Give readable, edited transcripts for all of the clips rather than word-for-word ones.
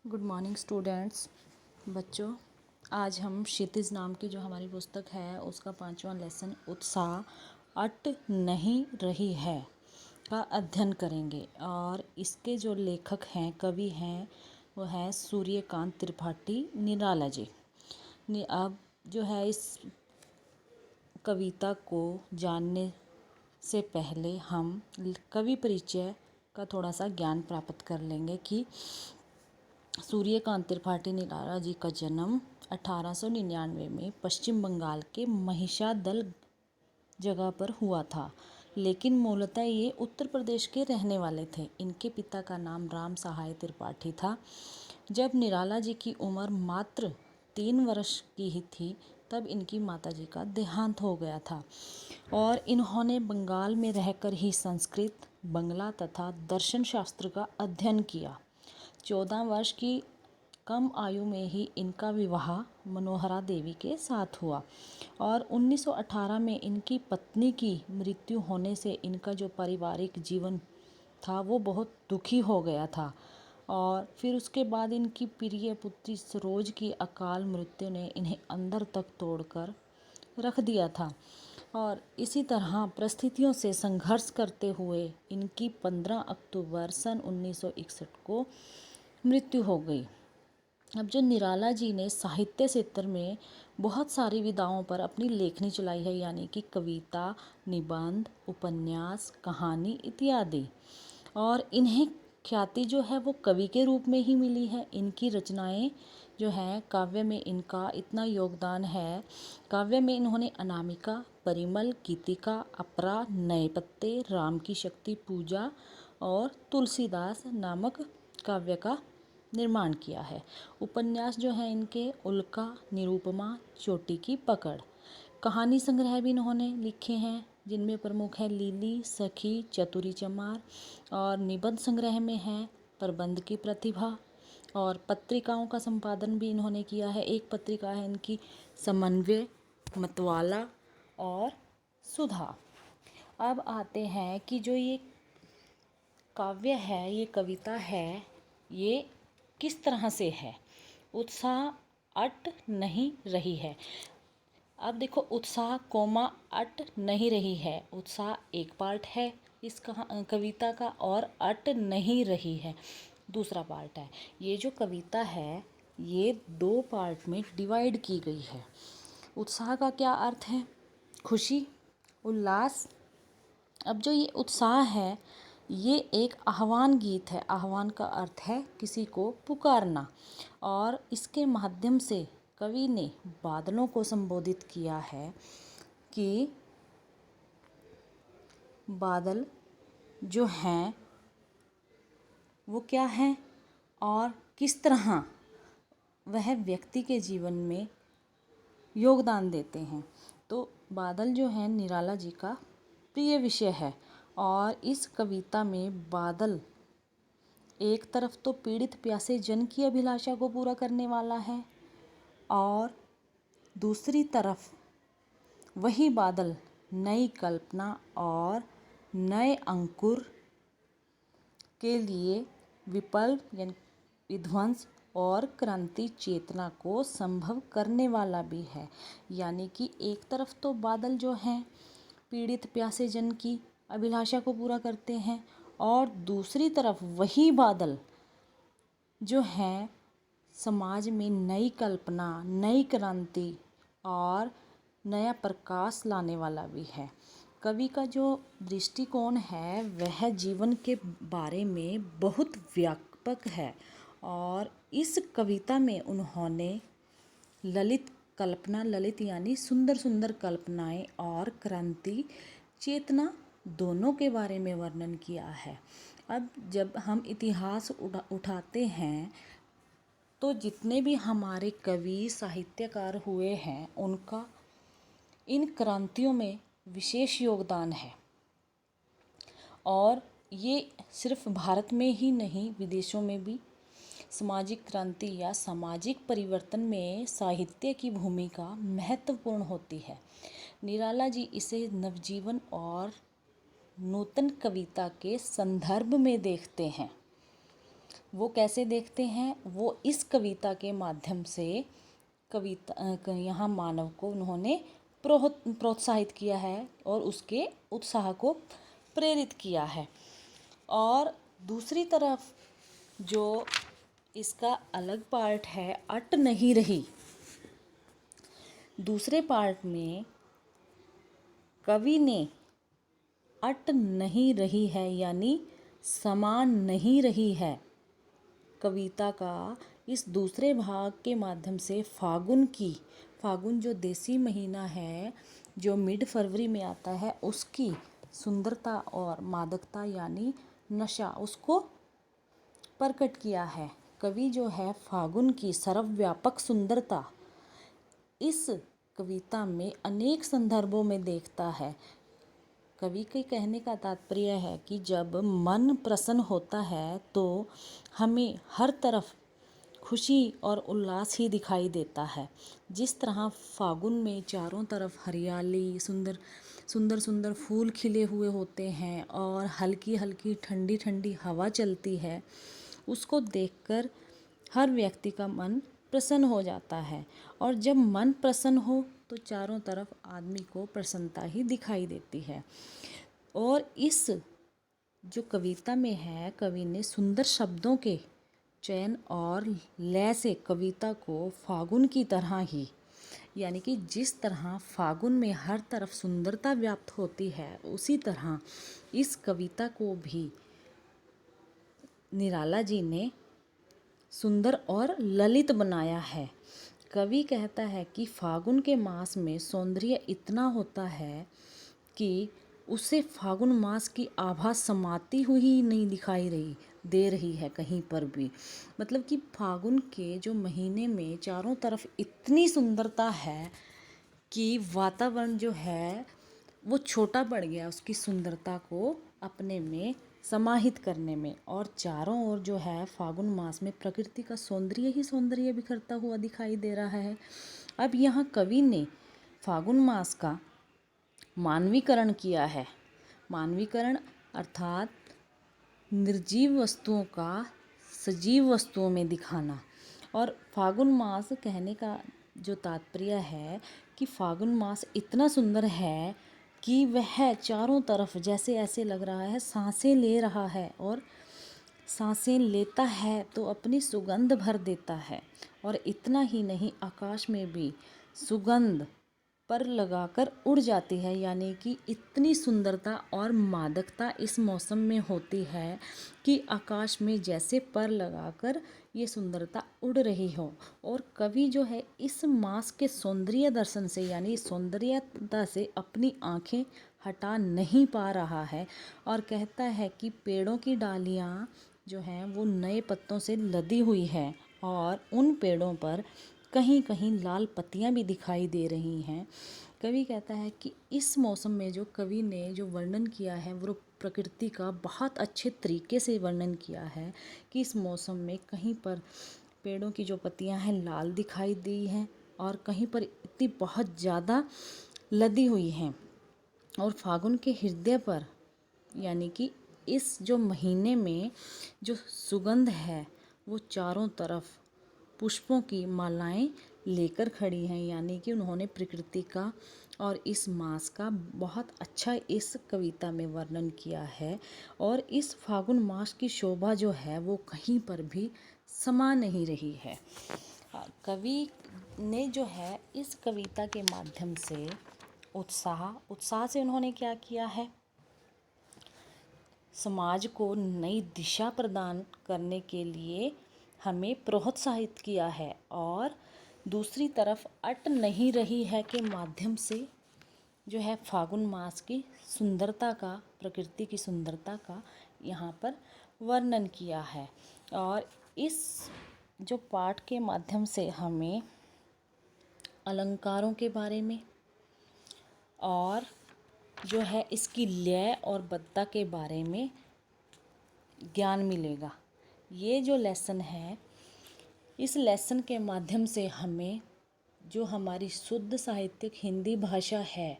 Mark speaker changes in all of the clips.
Speaker 1: Good morning students. बच्चों, आज हम क्षितिज नाम की जो हमारी पुस्तक है उसका 5वां लेसन उत्साह अट नहीं रही है का अध्ययन करेंगे। और इसके जो लेखक हैं, कवि हैं, वो है सूर्यकांत त्रिपाठी निराला जी। अब जो है इस कविता को जानने से पहले हम कवि परिचय का थोड़ा सा ज्ञान प्राप्त कर लेंगे कि सूर्यकांत त्रिपाठी निराला जी का जन्म 1899 में पश्चिम बंगाल के महिषादल जगह पर हुआ था, लेकिन मूलतः ये उत्तर प्रदेश के रहने वाले थे। इनके पिता का नाम राम सहाय त्रिपाठी था। जब निराला जी की उम्र मात्र 3 वर्ष की ही थी तब इनकी माताजी का देहांत हो गया था और इन्होंने बंगाल में रहकर ही संस्कृत, बंगला तथा दर्शन शास्त्र का अध्ययन किया। 14 वर्ष की कम आयु में ही इनका विवाह मनोहरा देवी के साथ हुआ और 1918 में इनकी पत्नी की मृत्यु होने से इनका जो पारिवारिक जीवन था वो बहुत दुखी हो गया था। और फिर उसके बाद इनकी प्रिय पुत्री सरोज की अकाल मृत्यु ने इन्हें अंदर तक तोड़कर रख दिया था। और इसी तरह परिस्थितियों से संघर्ष करते हुए इनकी 15 अक्टूबर सन 1961 को मृत्यु हो गई। अब जो निराला जी ने साहित्य क्षेत्र में बहुत सारी विधाओं पर अपनी लेखनी चलाई है, यानी कि कविता, निबंध, उपन्यास, कहानी इत्यादि। और इन्हें ख्याति जो है वो कवि के रूप में ही मिली है। इनकी रचनाएं जो हैं, काव्य में इनका इतना योगदान है। काव्य में इन्होंने अनामिका, परिमल, गीतिका, अपरा, नए पत्ते, राम की शक्ति पूजा और तुलसीदास नामक काव्य का निर्माण किया है। उपन्यास जो है इनके उल्का, निरूपमा, चोटी की पकड़। कहानी संग्रह भी इन्होंने लिखे हैं जिनमें प्रमुख है लीली, सखी, चतुरी चमार। और निबंध संग्रह में है प्रबंध की प्रतिभा। और पत्रिकाओं का संपादन भी इन्होंने किया है। एक पत्रिका है इनकी समन्वय, मतवाला और सुधा। अब आते हैं कि जो ये काव्य है, ये कविता है, ये किस तरह से है। उत्साह अट नहीं रही है। अब देखो, उत्साह कोमा अट नहीं रही है। उत्साह एक पार्ट है इस कविता का और अट नहीं रही है दूसरा पार्ट है। ये जो कविता है ये 2 पार्ट में डिवाइड की गई है। उत्साह का क्या अर्थ है? खुशी, उल्लास। अब जो ये उत्साह है ये एक आह्वान गीत है। आह्वान का अर्थ है किसी को पुकारना। और इसके माध्यम से कवि ने बादलों को संबोधित किया है कि बादल जो हैं वो क्या हैं और किस तरह वह व्यक्ति के जीवन में योगदान देते हैं। तो बादल जो है निराला जी का प्रिय विषय है। और इस कविता में बादल एक तरफ तो पीड़ित प्यासे जन की अभिलाषा को पूरा करने वाला है और दूसरी तरफ वही बादल नई कल्पना और नए अंकुर के लिए विप्लव यानी विध्वंस और क्रांति चेतना को संभव करने वाला भी है। यानी कि एक तरफ तो बादल जो हैं पीड़ित प्यासे जन की अभिलाषा को पूरा करते हैं और दूसरी तरफ वही बादल जो हैं समाज में नई कल्पना, नई क्रांति और नया प्रकाश लाने वाला भी है। कवि का जो दृष्टिकोण है वह जीवन के बारे में बहुत व्यापक है और इस कविता में उन्होंने ललित कल्पना, ललित यानी सुंदर सुंदर कल्पनाएं और क्रांति चेतना दोनों के बारे में वर्णन किया है। अब जब हम इतिहास उठाते हैं तो जितने भी हमारे कवि साहित्यकार हुए हैं उनका इन क्रांतियों में विशेष योगदान है। और ये सिर्फ भारत में ही नहीं, विदेशों में भी सामाजिक क्रांति या सामाजिक परिवर्तन में साहित्य की भूमिका महत्वपूर्ण होती है। निराला जी इसे नवजीवन और नूतन कविता के संदर्भ में देखते हैं। वो कैसे देखते हैं, वो इस कविता के माध्यम से कविता यहाँ मानव को उन्होंने प्रोत्साहित किया है और उसके उत्साह को प्रेरित किया है। और दूसरी तरफ जो इसका अलग पार्ट है, अट नहीं रही, दूसरे पार्ट में कवि ने अट नहीं रही है यानी समान नहीं रही है कविता का इस दूसरे भाग के माध्यम से फागुन जो देसी महीना है, जो मिड फरवरी में आता है, उसकी सुंदरता और मादकता यानी नशा उसको प्रकट किया है। कवि जो है फागुन की सर्वव्यापक सुंदरता इस कविता में अनेक संदर्भों में देखता है। कवि के कहने का तात्पर्य है कि जब मन प्रसन्न होता है तो हमें हर तरफ खुशी और उल्लास ही दिखाई देता है। जिस तरह फागुन में चारों तरफ हरियाली, सुंदर सुंदर सुंदर फूल खिले हुए होते हैं और हल्की हल्की ठंडी ठंडी हवा चलती है, उसको देखकर हर व्यक्ति का मन प्रसन्न हो जाता है। और जब मन प्रसन्न हो तो चारों तरफ आदमी को प्रसन्नता ही दिखाई देती है। और इस जो कविता में है, कवि ने सुंदर शब्दों के चयन और लय से कविता को फागुन की तरह ही, यानी कि जिस तरह फागुन में हर तरफ सुंदरता व्याप्त होती है, उसी तरह इस कविता को भी निराला जी ने सुंदर और ललित बनाया है। कवि कहता है कि फागुन के मास में सौंदर्य इतना होता है कि उसे फागुन मास की आभा समाती हुई नहीं दिखाई दे रही है कहीं पर भी। मतलब कि फागुन के जो महीने में चारों तरफ इतनी सुंदरता है कि वातावरण जो है वो छोटा पड़ गया उसकी सुंदरता को अपने में समाहित करने में। और चारों ओर जो है फागुन मास में प्रकृति का सौंदर्य ही सौंदर्य बिखरता हुआ दिखाई दे रहा है। अब यहाँ कवि ने फागुन मास का मानवीकरण किया है। मानवीकरण अर्थात निर्जीव वस्तुओं का सजीव वस्तुओं में दिखाना। और फागुन मास कहने का जो तात्पर्य है कि फागुन मास इतना सुंदर है कि वह चारों तरफ जैसे ऐसे लग रहा है सांसें ले रहा है, और सांसें लेता है तो अपनी सुगंध भर देता है। और इतना ही नहीं, आकाश में भी सुगंध पर लगाकर उड़ जाती है, यानी कि इतनी सुंदरता और मादकता इस मौसम में होती है कि आकाश में जैसे पर लगाकर ये सुंदरता उड़ रही हो। और कवि जो है इस मास के सौंदर्य दर्शन से यानी सौंदर्यता से अपनी आंखें हटा नहीं पा रहा है और कहता है कि पेड़ों की डालियाँ जो हैं वो नए पत्तों से लदी हुई है और उन पेड़ों पर कहीं कहीं लाल पत्तियां भी दिखाई दे रही हैं। कवि कहता है कि इस मौसम में जो कवि ने जो वर्णन किया है वो प्रकृति का बहुत अच्छे तरीके से वर्णन किया है कि इस मौसम में कहीं पर पेड़ों की जो पत्तियां हैं लाल दिखाई दी हैं और कहीं पर इतनी बहुत ज़्यादा लदी हुई हैं। और फागुन के हृदय पर यानी कि इस जो महीने में जो सुगंध है वो चारों तरफ पुष्पों की मालाएं लेकर खड़ी हैं, यानी कि उन्होंने प्रकृति का और इस मास का बहुत अच्छा इस कविता में वर्णन किया है। और इस फागुन मास की शोभा जो है वो कहीं पर भी समा नहीं रही है। कवि ने जो है इस कविता के माध्यम से उत्साह से उन्होंने क्या किया है, समाज को नई दिशा प्रदान करने के लिए हमें प्रोत्साहित किया है। और दूसरी तरफ अट नहीं रही है के माध्यम से जो है फागुन मास की सुंदरता का, प्रकृति की सुंदरता का यहाँ पर वर्णन किया है। और इस जो पाठ के माध्यम से हमें अलंकारों के बारे में और जो है इसकी लय और बद्धता के बारे में ज्ञान मिलेगा। ये जो लेसन है, इस लेसन के माध्यम से हमें जो हमारी शुद्ध साहित्यिक हिंदी भाषा है,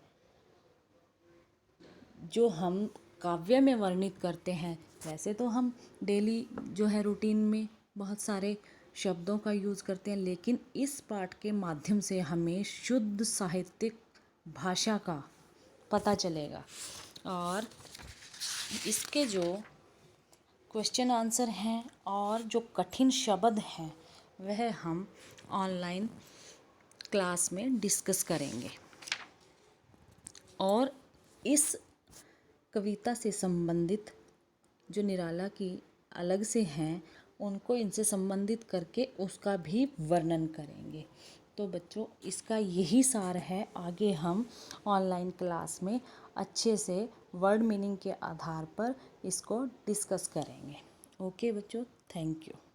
Speaker 1: जो हम काव्य में वर्णित करते हैं। वैसे तो हम डेली जो है रूटीन में बहुत सारे शब्दों का यूज़ करते हैं, लेकिन इस पाठ के माध्यम से हमें शुद्ध साहित्यिक भाषा का पता चलेगा। और इसके जो क्वेश्चन आंसर हैं और जो कठिन शब्द हैं वह हम ऑनलाइन क्लास में डिस्कस करेंगे। और इस कविता से संबंधित जो निराला की अलग से हैं उनको इनसे संबंधित करके उसका भी वर्णन करेंगे। तो बच्चों, इसका यही सार है। आगे हम ऑनलाइन क्लास में अच्छे से वर्ड मीनिंग के आधार पर इसको डिस्कस करेंगे। ओके बच्चों, थैंक यू।